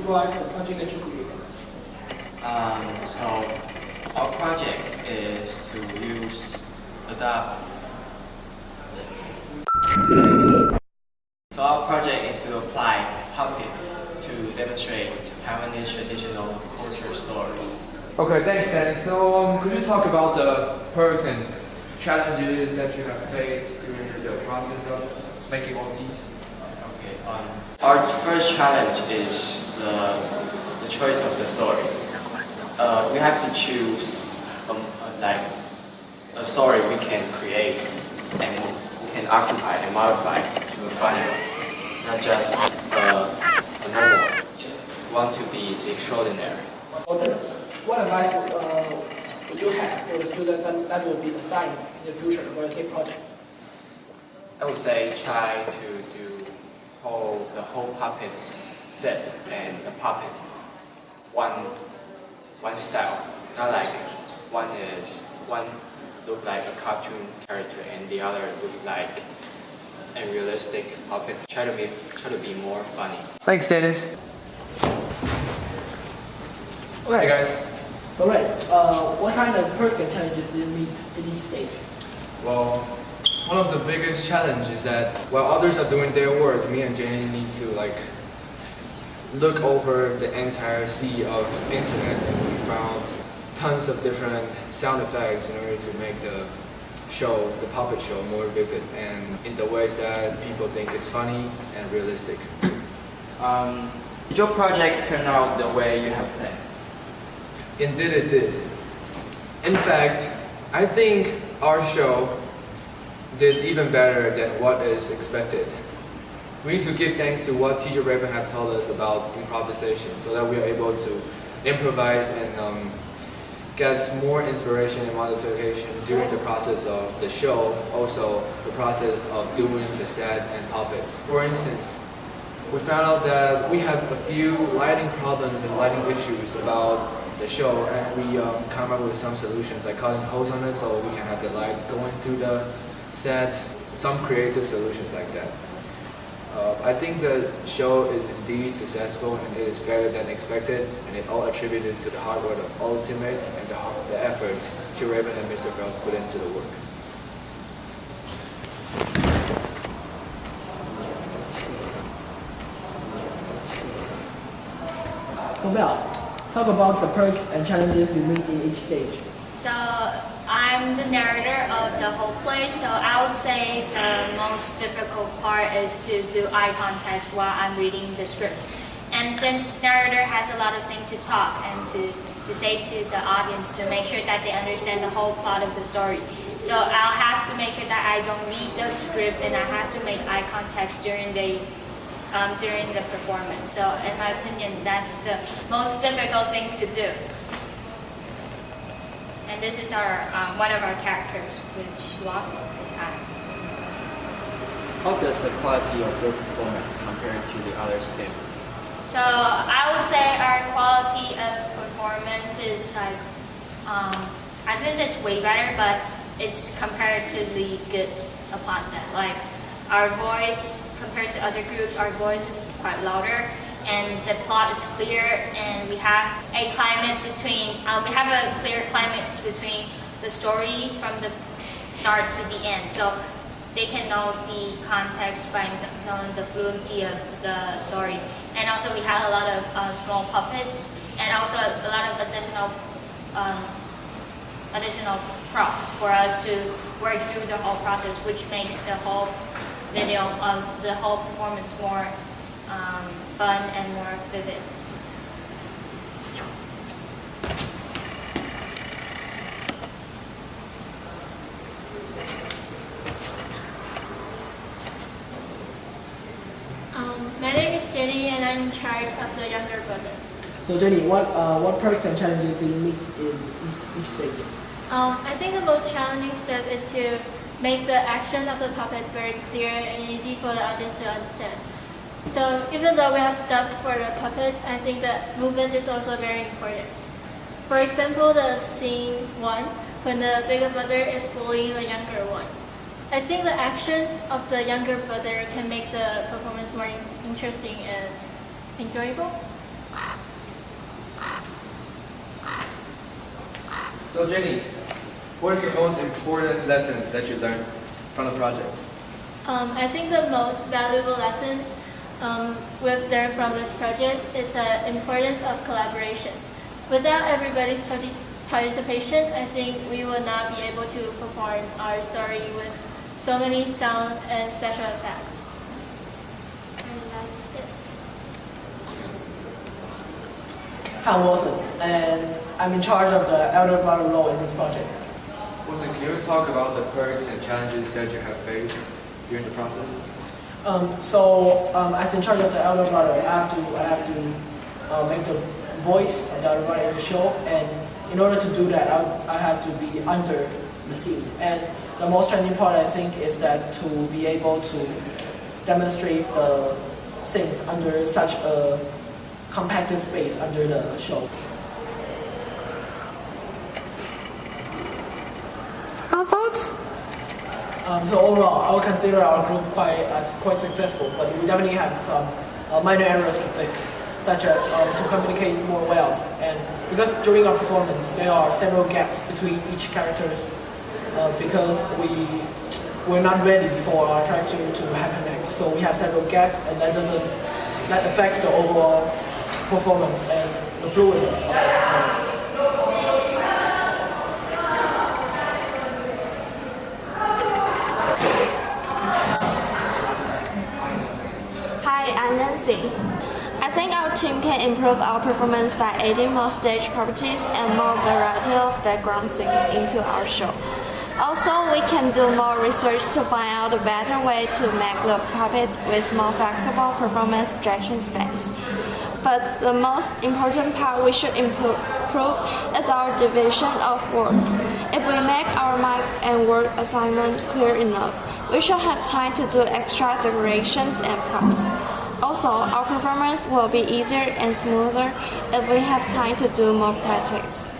describe the project that you created? So our project is to adapt. So our project is to apply puppet to demonstrate Taiwanese traditional culture stories. Okay, thanks, Dennis. So, could you talk about the perks and challenges that you have faced during the process of making all these? Okay. Our first challenge is the choice of the story. We have to choose like a story we can create and we can occupy and modify to a funny one, not just a normal one. We want to be extraordinary. What advice would you have for the students that will be assigned in the future for the same project? I would say try to do the whole puppets set and the puppet one style, not like one look like a cartoon character and the other look like a realistic puppet. Try to be more funny. Thanks, Dennis. Okay, guys. So, Ray, what kind of perks and challenges do you meet in each stage? Well, one of the biggest challenges is that while others are doing their work, me and Jenny need to look over the entire sea of internet, and we found tons of different sound effects in order to make the puppet show, more vivid and in the ways that people think it's funny and realistic. Did your project turn out the way you have planned? Indeed it did. In fact, I think our show did even better than what is expected. We need to give thanks to what Teacher Raven have told us about improvisation so that we are able to improvise and get more inspiration and modification during the process of the show, also the process of doing the set and puppets. For instance, we found out that we have a few lighting problems and lighting issues about the show, and we come up with some solutions like cutting holes on it so we can have the light going through the set, some creative solutions like that. I think the show is indeed successful and it is better than expected, and it all attributed to the hard work of all teammates and the effort Teacher Raven and Mr. Phelps put into the work. So, Mel, talk about the perks and challenges you meet in each stage. So I'm the narrator of the whole play, so I would say the most difficult part is to do eye contact while I'm reading the scripts. And since narrator has a lot of things to talk and to say to the audience to make sure that they understand the whole plot of the story. So I'll have to make sure that I don't read the script and I have to make eye contact during the performance. So in my opinion, that's the most difficult thing to do. And this is one of our characters, which lost his eyes. How does the quality of your performance compare to the other team? So I would say our quality of performance is I think it's way better, but it's comparatively good upon that. Like our voice, compared to other groups, our voice is quite louder, and the plot is clear, and we have a clear climax between the story from the start to the end. So they can know the context by knowing the fluency of the story. And also we have a lot of small puppets, and also a lot of additional props for us to work through the whole process, which makes the whole video of the whole performance more fun and more vivid. My name is Jenny, and I'm in charge of the younger brother. So, Jenny, what perks and challenges do you meet in each stage? I think the most challenging step is to make the action of the puppets very clear and easy for the audience to understand. So even though we have dubbed for the puppets, I think the movement is also very important. For example, the scene 1, when the bigger brother is bullying the younger one. I think the actions of the younger brother can make the performance more interesting and enjoyable. So Jenny, what is the most important lesson that you learned from the project? I think the most valuable lesson we've learned from this project is the importance of collaboration. Without everybody's participation, I think we will not be able to perform our story with so many sound and special effects. And that's it. Hi, I'm Wilson, and I'm in charge of the elder brother role in this project. Wilson, can you talk about the perks and challenges that you have faced during the process? As in charge of the elder brother, I have to make the voice of the elder brother in the show, and in order to do that, I have to be under the scene. And the most challenging part, I think, is that to be able to demonstrate the scenes under such a compacted space under the show. Final thoughts? So overall, I would consider our group quite successful, but we definitely had some minor errors to fix, such as to communicate more well. And because during our performance, there are several gaps between each characters, because we're not ready for our character to happen next. So we have several gaps, and that affects the overall performance and the fluidness of the performance. Hi, I'm Nancy. I think our team can improve our performance by adding more stage properties and more variety of background scenes into our show. Also, we can do more research to find out a better way to make the puppets with more flexible performance stretching space. But the most important part we should improve is our division of work. If we make our mic and word assignment clear enough, we should have time to do extra decorations and props. Also, our performance will be easier and smoother if we have time to do more practice.